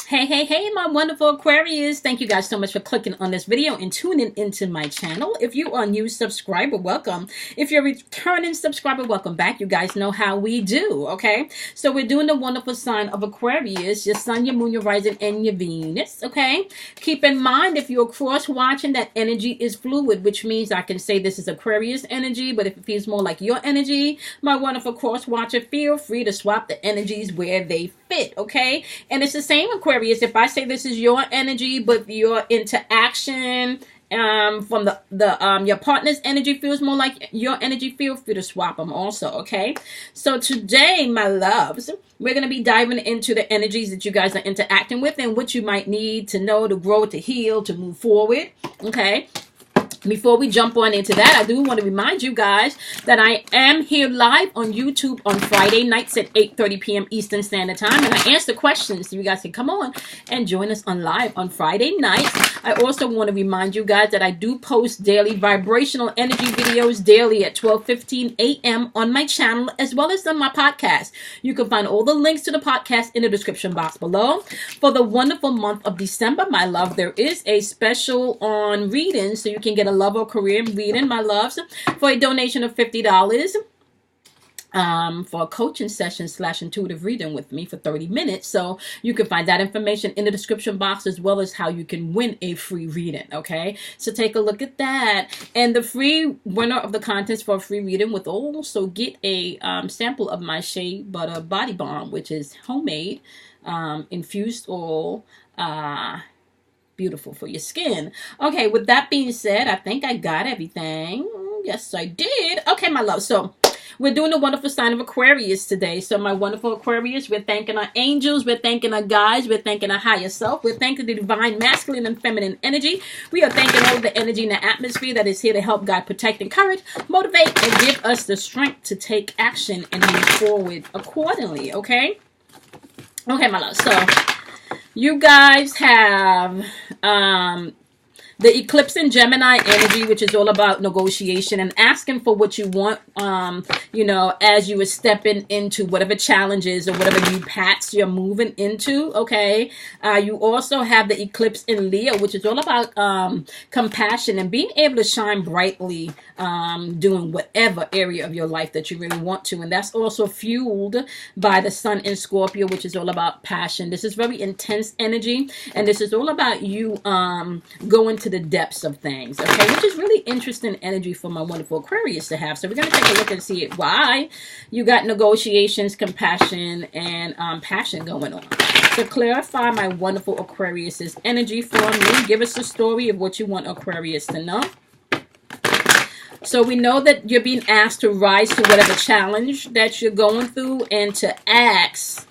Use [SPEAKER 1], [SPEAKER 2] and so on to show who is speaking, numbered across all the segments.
[SPEAKER 1] Hey, my wonderful Aquarius. Thank you guys so much for clicking on this video and tuning into my channel. If you are a new subscriber, welcome. If you're a returning subscriber, welcome back. You guys know how we do, okay? So we're doing the wonderful sign of Aquarius, your sun, your moon, your rising, and your Venus, okay? Keep in mind, if you're cross-watching, that energy is fluid, which means I can say this is Aquarius energy, but if it feels more like your energy, my wonderful cross-watcher, feel free to swap the energies where they fit, okay? And it's the same Aquarius. If I say this is your energy, but your interaction from the your partner's energy feels more like your energy, feel free to swap them also, okay? So today, my loves, we're going to be diving into the energies that you guys are interacting with and what you might need to know to grow, to heal, to move forward, okay? Before we jump on into that, I do want to remind you guys that I am here live on YouTube on Friday nights at 8:30 p.m. Eastern Standard Time. And I answer questions so you guys can come on and join us on live on Friday nights. I also want to remind you guys that I do post daily vibrational energy videos daily at 12:15 a.m. on my channel as well as on my podcast. You can find all the links to the podcast in the description box below. For the wonderful month of December, my love, there is a special on reading, so you can get a love or career reading, my loves, for a donation of $50 for a coaching session / intuitive reading with me for 30 minutes. So you can find that information in the description box as well as how you can win a free reading, okay? So take a look at that. And the free winner of the contest for a free reading will also get a sample of my Shea Butter Body Balm, which is homemade, infused oil, beautiful for your skin. Okay, with that being said, I think I got everything. Yes, I did. Okay, my love. So we're doing the wonderful sign of Aquarius today. So my wonderful Aquarius, we're thanking our angels, we're thanking our guides, we're thanking our higher self, we're thanking the divine masculine and feminine energy. We are thanking all of the energy in the atmosphere that is here to help guide, protect, encourage, motivate, and give us the strength to take action and move forward accordingly, okay? Okay, my love. So you guys have the eclipse in Gemini energy, which is all about negotiation and asking for what you want, as you are stepping into whatever challenges or whatever new paths you're moving into, okay? You also have the eclipse in Leo, which is all about compassion and being able to shine brightly doing whatever area of your life that you really want to. And that's also fueled by the sun in Scorpio, which is all about passion. This is very intense energy, and this is all about you going to the depths of things, okay, which is really interesting energy for my wonderful Aquarius to have. So we're going to take a look and see why you got negotiations, compassion, and passion going on. To clarify my wonderful Aquarius's energy for me, give us a story of what you want Aquarius to know. So we know that you're being asked to rise to whatever challenge that you're going through and to ask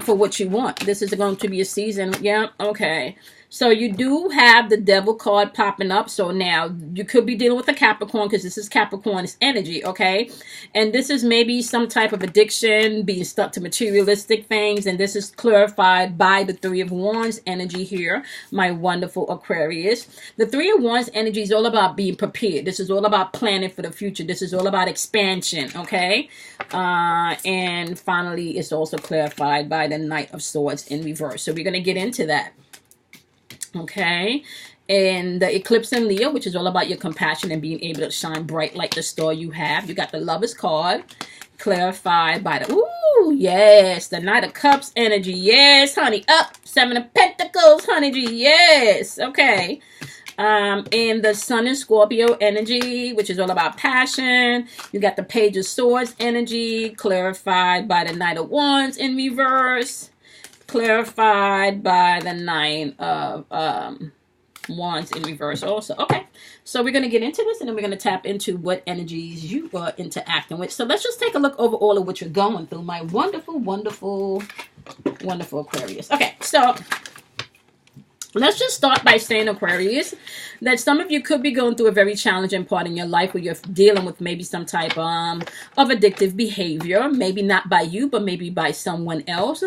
[SPEAKER 1] for what you want. This is going to be a season. Yeah, okay. So you do have the devil card popping up. So now you could be dealing with a Capricorn because this is Capricorn's energy, okay? And this is maybe some type of addiction, being stuck to materialistic things. And this is clarified by the Three of Wands energy here, my wonderful Aquarius. The Three of Wands energy is all about being prepared. This is all about planning for the future. This is all about expansion, okay? And finally, it's also clarified by the Knight of Swords in reverse. So we're going to get into that. Okay, and the eclipse in Leo, which is all about your compassion and being able to shine bright like the star you have. You got the Lover's card, clarified by the, ooh, yes, the Knight of Cups energy. Yes, honey, up. Seven of Pentacles, honey, yes, okay. And the Sun in Scorpio energy, which is all about passion. You got the Page of Swords energy, clarified by the Knight of Wands in reverse. Clarified by the Nine of Wands in reverse also. Okay, so we're going to get into this and then we're going to tap into what energies you are interacting with. So let's just take a look over all of what you're going through, my wonderful, wonderful, wonderful Aquarius. Okay, so let's just start by saying, Aquarius, that some of you could be going through a very challenging part in your life where you're dealing with maybe some type of addictive behavior. Maybe not by you, but maybe by someone else.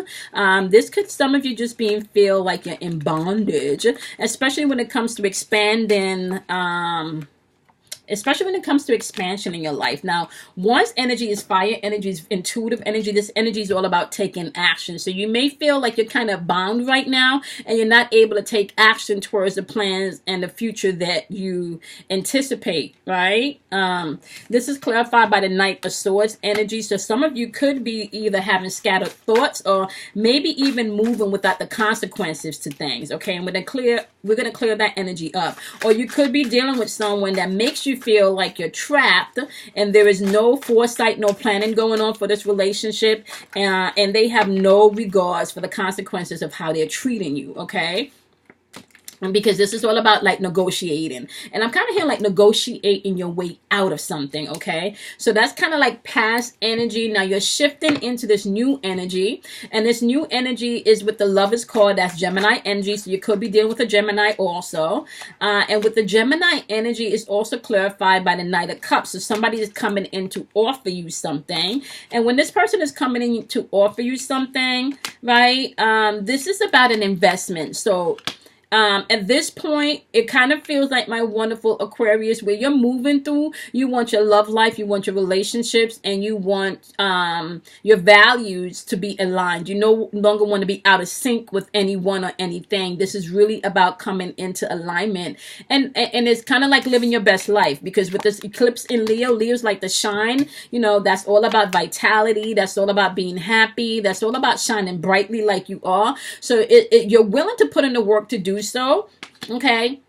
[SPEAKER 1] This could, some of you just feel like you're in bondage, especially when it comes to expanding especially when it comes to expansion in your life. Now, one's energy is fire energy, is intuitive energy. This energy is all about taking action. So you may feel like you're kind of bound right now and you're not able to take action towards the plans and the future that you anticipate, right? This is clarified by the Knight of Swords energy. So some of you could be either having scattered thoughts or maybe even moving without the consequences to things, okay? And we're going to clear that energy up. Or you could be dealing with someone that makes you feel like you're trapped and there is no foresight, no planning going on for this relationship, and they have no regards for the consequences of how they're treating you, okay? Because this is all about like negotiating, and I'm kind of hearing like negotiating your way out of something, okay? So that's kind of like past energy. Now you're shifting into this new energy, and this new energy is with the Lover's card. That's Gemini energy, so you could be dealing with a Gemini also, and with the Gemini energy is also clarified by the Knight of Cups. So somebody is coming in to offer you something, and when this person is coming in to offer you something, right, this is about an investment. So at this point, it kind of feels like my wonderful Aquarius, where you're moving through, you want your love life, you want your relationships, and you want your values to be aligned. You no longer want to be out of sync with anyone or anything. This is really about coming into alignment. And it's kind of like living your best life, because with this eclipse in Leo, Leo's like the shine. You know, that's all about vitality. That's all about being happy. That's all about shining brightly like you are. So you're willing to put in the work to do so, okay?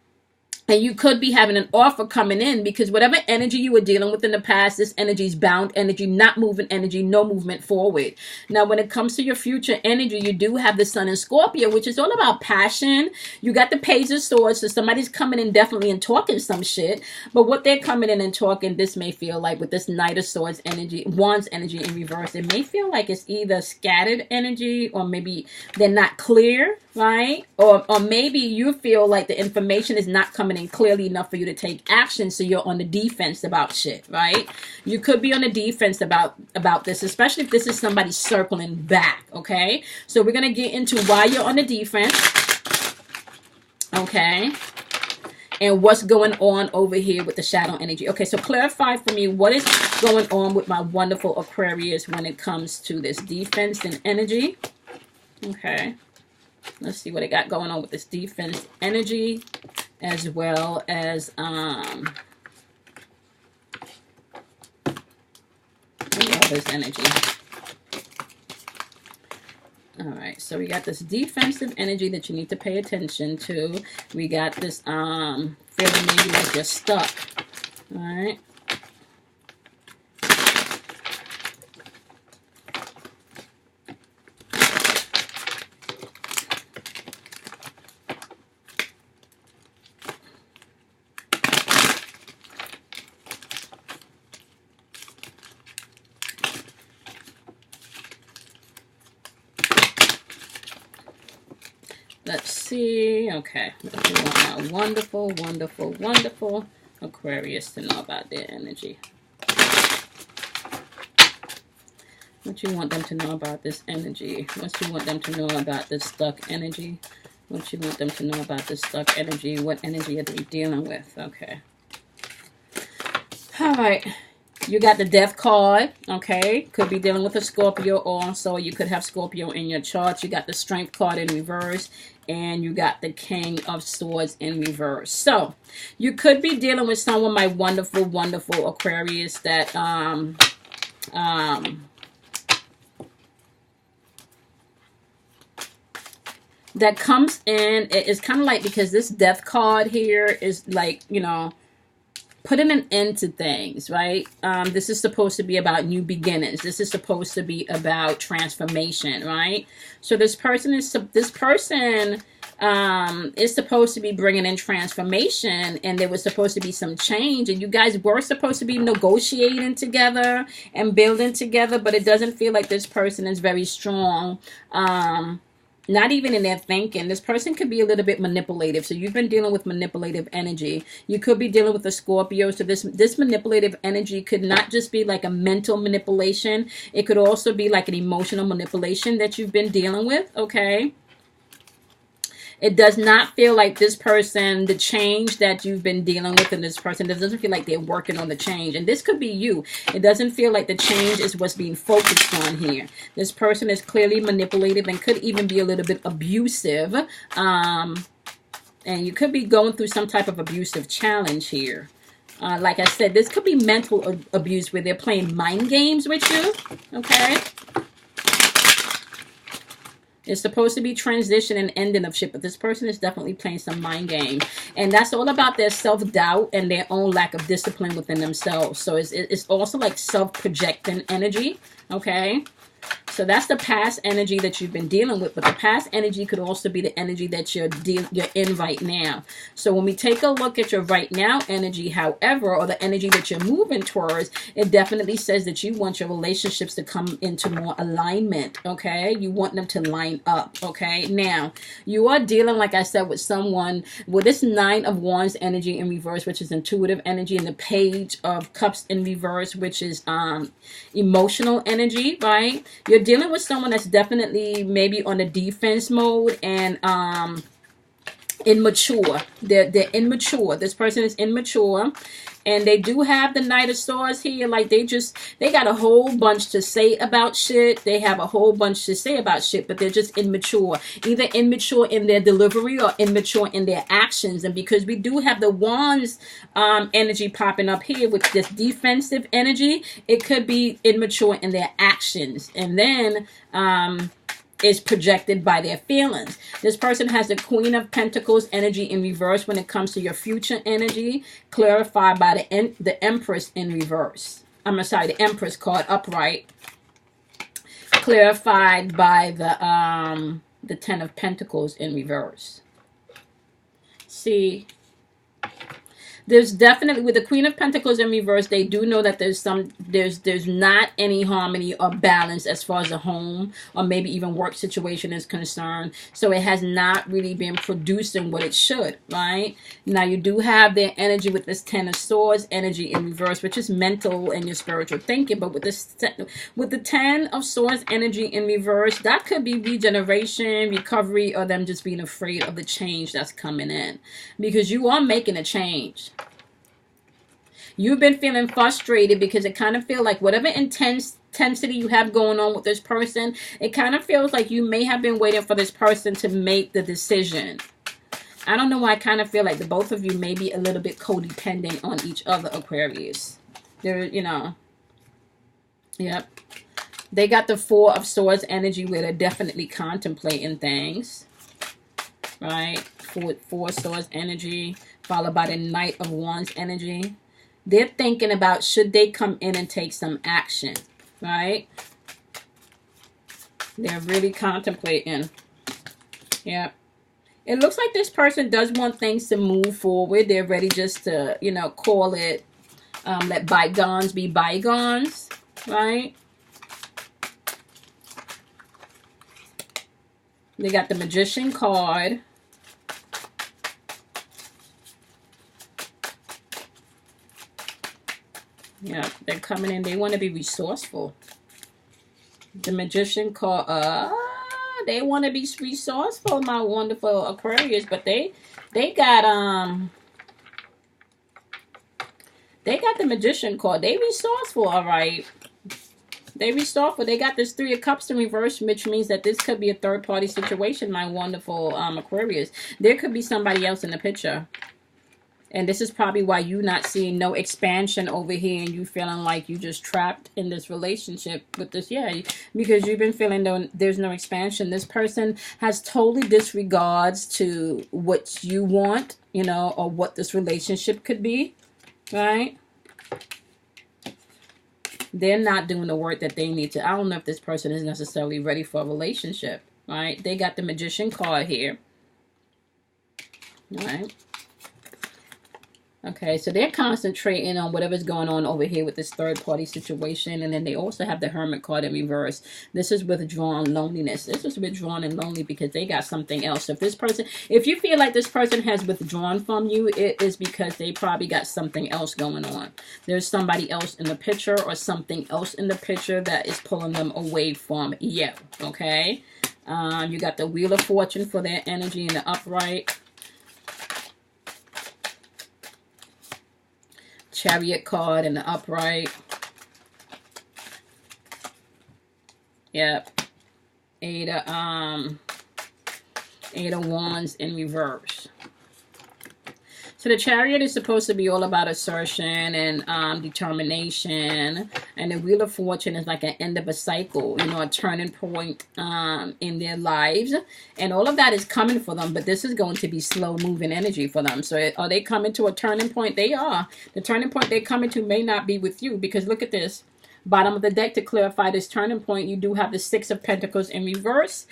[SPEAKER 1] And you could be having an offer coming in, because whatever energy you were dealing with in the past, this energy is bound energy, not moving energy, no movement forward. Now, when it comes to your future energy, you do have the Sun in Scorpio, which is all about passion. You got the Page of Swords, so somebody's coming in definitely and talking some shit. But what they're coming in and talking, this may feel like with this Knight of Swords energy, Wands energy in reverse, it may feel like it's either scattered energy, or maybe they're not clear, right? Or maybe you feel like the information is not coming in clearly enough for you to take action, so you're on the defense about shit, right? You could be on the defense about this, especially if this is somebody circling back, okay? So we're going to get into why you're on the defense, okay? And what's going on over here with the shadow energy. Okay, so clarify for me, what is going on with my wonderful Aquarius when it comes to this defense and energy? Okay. Let's see what it got going on with this defense energy, as well as this energy. All right, so we got this defensive energy that you need to pay attention to. We got this feeling maybe like you're stuck. All right. Let's see. Okay. We want our wonderful, wonderful, wonderful Aquarius to know about their energy. What you want them to know about this energy? What you want them to know about this stuck energy? What you want them to know about this stuck energy? What energy are they dealing with? Okay. All right. You got the Death card, okay? Could be dealing with a Scorpio also. You could have Scorpio in your chart. You got the Strength card in reverse, and you got the King of Swords in reverse. So, you could be dealing with someone, my wonderful, wonderful Aquarius, that that comes in. It's kind of like, because this Death card here is like, you know, putting an end to things, right? This is supposed to be about new beginnings. This is supposed to be about transformation, right? So this person is supposed to be bringing in transformation, and there was supposed to be some change, and you guys were supposed to be negotiating together and building together, but it doesn't feel like this person is very strong. Not even in their thinking. This person could be a little bit manipulative. So you've been dealing with manipulative energy. You could be dealing with a Scorpio. So this manipulative energy could not just be like a mental manipulation. It could also be like an emotional manipulation that you've been dealing with, okay? It does not feel like this person, the change that you've been dealing with in this person, it doesn't feel like they're working on the change. And this could be you. It doesn't feel like the change is what's being focused on here. This person is clearly manipulative and could even be a little bit abusive. And you could be going through some type of abusive challenge here. Like I said, this could be mental abuse where they're playing mind games with you. Okay. It's supposed to be transition and ending of shit, but this person is definitely playing some mind games. And that's all about their self-doubt and their own lack of discipline within themselves. So it's also like self-projecting energy, okay? So that's the past energy that you've been dealing with. But the past energy could also be the energy that you're in right now. So when we take a look at your right now energy, however, or the energy that you're moving towards, it definitely says that you want your relationships to come into more alignment, okay? You want them to line up, okay? Now, you are dealing, like I said, with someone with this 9 of Wands energy in reverse, which is intuitive energy, and the Page of Cups in reverse, which is emotional energy, right? You're dealing with someone that's definitely maybe on a defense mode and immature. They're immature. This person is immature. And they do have the Knight of Swords here. Like they got a whole bunch to say about shit. They have a whole bunch to say about shit, but they're just immature. Either immature in their delivery or immature in their actions. And because we do have the Wands energy popping up here with this defensive energy, it could be immature in their actions. And then is projected by their feelings. This person has the Queen of Pentacles energy in reverse when it comes to your future energy, clarified by the Empress in reverse. I'm sorry, the Empress card upright, clarified by the Ten of Pentacles in reverse. See, there's definitely, with the Queen of Pentacles in reverse, they do know that there's not any harmony or balance as far as a home or maybe even work situation is concerned. So it has not really been producing what it should, right? Now you do have their energy with this 10 of Swords energy in reverse, which is mental and your spiritual thinking. But with the 10 of Swords energy in reverse, that could be regeneration, recovery, or them just being afraid of the change that's coming in. Because you are making a change. You've been feeling frustrated because it kind of feels like whatever intensity you have going on with this person, it kind of feels like you may have been waiting for this person to make the decision. I don't know why I kind of feel like the both of you may be a little bit codependent on each other, Aquarius. They're, you know, yep. They got the 4 of Swords energy where they're definitely contemplating things, right? 4 Swords energy, followed by the Knight of Wands energy. They're thinking about should they come in and take some action, right? They're really contemplating. Yeah. It looks like this person does want things to move forward. They're ready just to, you know, call it, let bygones be bygones, right? They got the Magician card. Yeah, they're coming in. They want to be resourceful. The Magician card. They want to be resourceful, my wonderful Aquarius. But they got the Magician card. They resourceful, all right. They resourceful. They got this 3 of Cups in reverse, which means that this could be a third-party situation, my wonderful Aquarius. There could be somebody else in the picture. And this is probably why you're not seeing no expansion over here and you feeling like you just trapped in this relationship with this. Yeah, because you've been feeling there's no expansion. This person has totally disregards to what you want, you know, or what this relationship could be, right? They're not doing the work that they need to. I don't know if this person is necessarily ready for a relationship, right? They got the Magician card here, all right? Okay, so they're concentrating on whatever's going on over here with this third-party situation. And then they also have the Hermit card in reverse. This is withdrawn loneliness. This is withdrawn and lonely because they got something else. So if you feel like this person has withdrawn from you, it is because they probably got something else going on. There's somebody else in the picture or something else in the picture that is pulling them away from you, okay? You got the Wheel of Fortune for their energy in the upright. Chariot card in the upright. Yep. Eight of Wands in reverse. So the Chariot is supposed to be all about assertion and determination. And the Wheel of Fortune is like an end of a cycle, you know, a turning point in their lives. And all of that is coming for them, but this is going to be slow-moving energy for them. So are they coming to a turning point? They are. The turning point they're coming to may not be with you, because look at this. Bottom of the deck, to clarify this turning point, you do have the Six of Pentacles in reverse.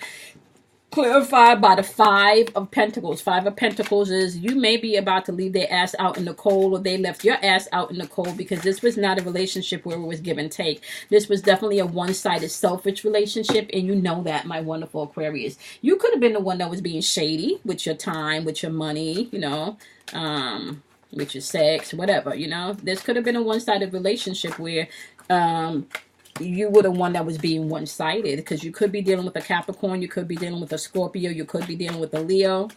[SPEAKER 1] Clarified by the Five of Pentacles. Five of Pentacles is you may be about to leave their ass out in the cold, or they left your ass out in the cold, because this was not a relationship where it was give and take. This was definitely a one-sided selfish relationship, and you know that, my wonderful Aquarius. You could have been the one that was being shady with your time, with your money, you know, with your sex, whatever, you know. This could have been a one-sided relationship where you were the one that was being one-sided, because you could be dealing with a Capricorn, you could be dealing with a Scorpio, you could be dealing with a Leo.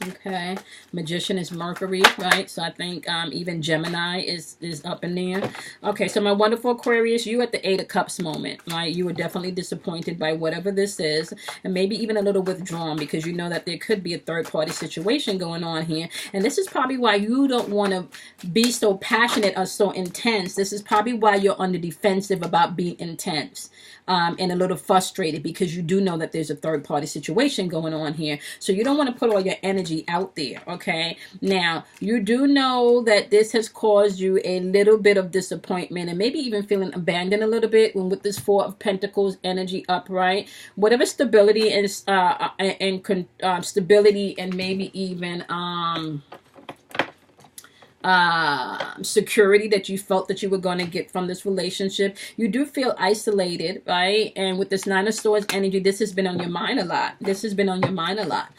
[SPEAKER 1] Okay, Magician is Mercury, right? So I think even Gemini is up in there. Okay, so my wonderful Aquarius, you at the Eight of Cups moment, right? You were definitely disappointed by whatever this is, and maybe even a little withdrawn, because you know that there could be a third-party situation going on here. And this is probably why you don't want to be so passionate or so intense. This is probably why you're on the defensive about being intense. And a little frustrated, because you do know that there's a third-party situation going on here. So you don't want to put all your energy out there, okay? Now, you do know that this has caused you a little bit of disappointment, and maybe even feeling abandoned a little bit with this Four of Pentacles energy upright. Whatever stability and stability, and maybe even security that you felt that you were going to get from this relationship, you do feel isolated, right? And with this Nine of Swords energy, this has been on your mind a lot. This has been on your mind a lot.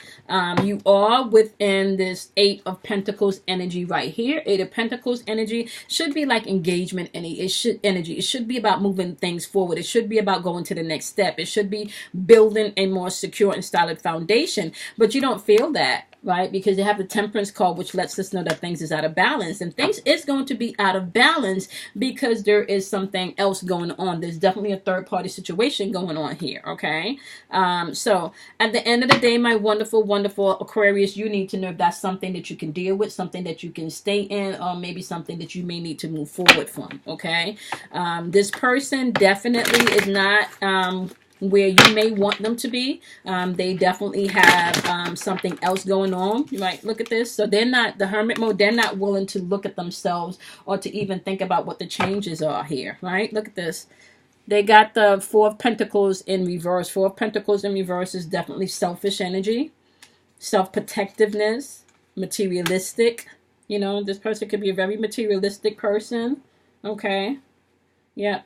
[SPEAKER 1] You are within this Eight of Pentacles energy right here. Eight of Pentacles energy should be like engagement energy. It should be about moving things forward. It should be about going to the next step. It should be building a more secure and solid foundation. But you don't feel that, right? Because you have the Temperance card, which lets us know that things is out of balance, and things is going to be out of balance because there is something else going on. There's definitely a third-party situation going on here, okay? So at the end of the day, my wonderful, wonderful Aquarius, you need to know if that's something that you can deal with, something that you can stay in, or maybe something that you may need to move forward from, okay? This person definitely is not where you may want them to be. They definitely have something else going on, right? Look at this. So they're not, the hermit mode, they're not willing to look at themselves or to even think about what the changes are here, right? Look at this. They got the Four of Pentacles in reverse. Four of Pentacles in reverse is definitely selfish energy, self-protectiveness, materialistic. You know, this person could be a very materialistic person, okay? Yeah.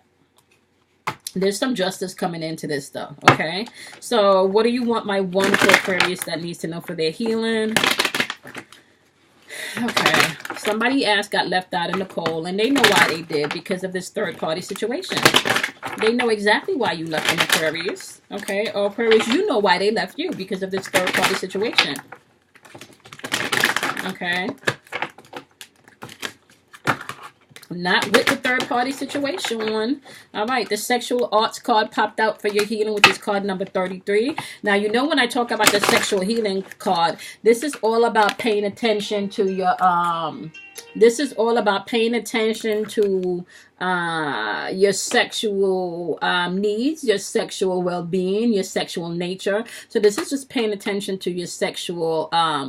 [SPEAKER 1] There's some justice coming into this stuff, okay? So what do you want my wonderful Aquarius that needs to know for their healing? Okay. Somebody got left out in the cold, and they know why they did, because of this third-party situation. They know exactly why you left them, Aquarius, okay? Or Aquarius, you know why they left you, because of this third-party situation. Okay? Not with the third-party situation. All right, the Sexual Arts card popped out for your healing, which is card number 33. Now, you know when I talk about the sexual healing card, this is all about paying attention to your, this is all about paying attention to your sexual needs, your sexual well-being, your sexual nature. So this is just paying attention to your sexual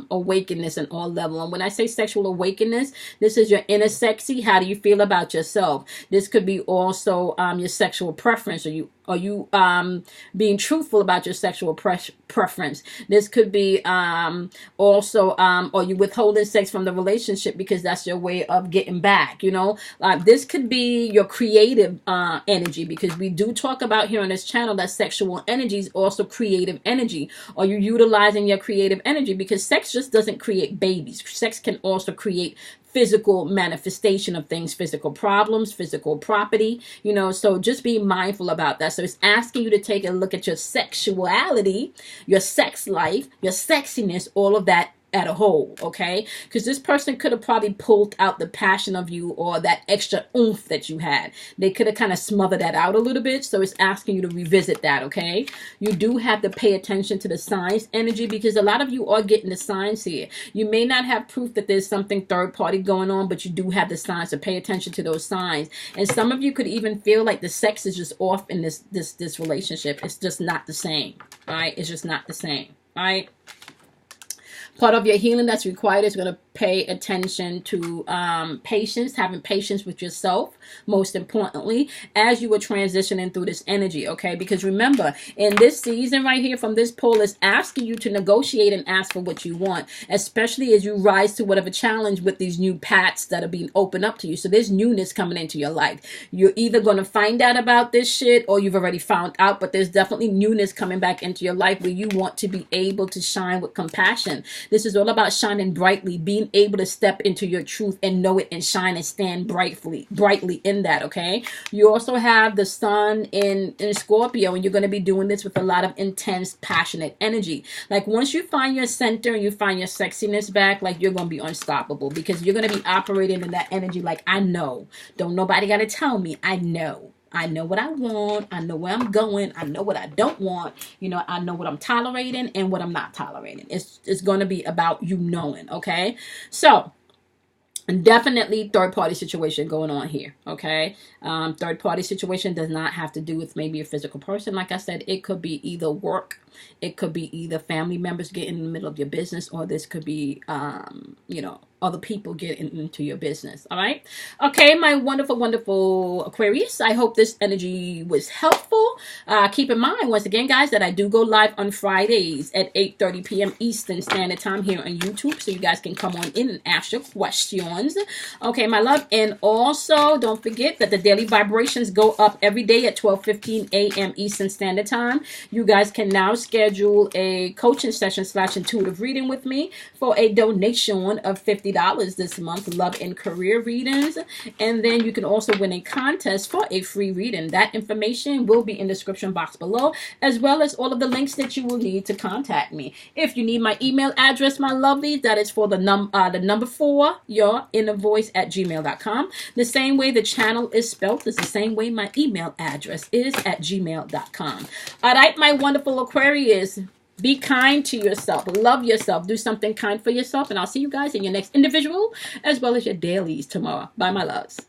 [SPEAKER 1] awakeness in all levels. And when I say sexual awakeness, this is your inner sexy. How do you feel about yourself? This could be also your sexual preference. Are you being truthful about your sexual preference? This could be also, are you withholding sex from the relationship because that's your way of getting back? You know, this could be your creative energy, because we do talk about here on this channel that sexual energy is also creative energy. Are you utilizing your creative energy? Because sex just doesn't create babies. Sex can also create physical manifestation of things, physical problems, physical property, you know, so just be mindful about that. So it's asking you to take a look at your sexuality, your sex life, your sexiness, all of that at a whole, okay? Because this person could have probably pulled out the passion of you or that extra oomph that you had. They could have kind of smothered that out a little bit, so it's asking you to revisit that, okay? You do have to pay attention to the signs energy, because a lot of you are getting the signs here. You may not have proof that there's something third party going on, but you do have the signs, so pay attention to those signs. And some of you could even feel like the sex is just off in this relationship. It's just not the same, all right? It's just not the same, all right? Part of your healing that's required is going to pay attention to patience, having patience with yourself, most importantly, as you are transitioning through this energy, okay? Because remember, in this season right here from this pole is asking you to negotiate and ask for what you want, especially as you rise to whatever challenge with these new paths that are being opened up to you. So there's newness coming into your life. You're either going to find out about this shit or you've already found out, but there's definitely newness coming back into your life where you want to be able to shine with compassion. This is all about shining brightly, being able to step into your truth and know it and shine and stand brightly in that, okay? You also have the sun in Scorpio, and you're going to be doing this with a lot of intense, passionate energy. Like once you find your center and you find your sexiness back, like you're going to be unstoppable, because you're going to be operating in that energy like, I know. Don't nobody got to tell me. I know. I know what I want. I know where I'm going. I know what I don't want. You know, I know what I'm tolerating and what I'm not tolerating. It's going to be about you knowing, okay? So, definitely third party situation going on here, okay? Third party situation does not have to do with maybe a physical person. Like I said, it could be either work, it could be either family members getting in the middle of your business, or this could be, you know, other people getting into your business. All right. Okay, my wonderful, wonderful Aquarius. I hope this energy was helpful. Keep in mind, once again, guys, that I do go live on Fridays at 8:30 p.m. Eastern Standard Time here on YouTube. So you guys can come on in and ask your questions. Okay, my love. And also, don't forget that the daily vibrations go up every day at 12:15 a.m. Eastern Standard Time. You guys can now schedule a coaching session / intuitive reading with me for a donation of $50 this month, love and career readings. And then you can also win a contest for a free reading. That information will be in the description box below, as well as all of the links that you will need to contact me. If you need my email address, my lovelies, that is for the number 4, your inner voice at gmail.com. The same way the channel is spelled is the same way my email address is at gmail.com. All right, my wonderful Aquarius. Be kind to yourself. Love yourself. Do something kind for yourself. And I'll see you guys in your next individual as well as your dailies tomorrow. Bye, my loves.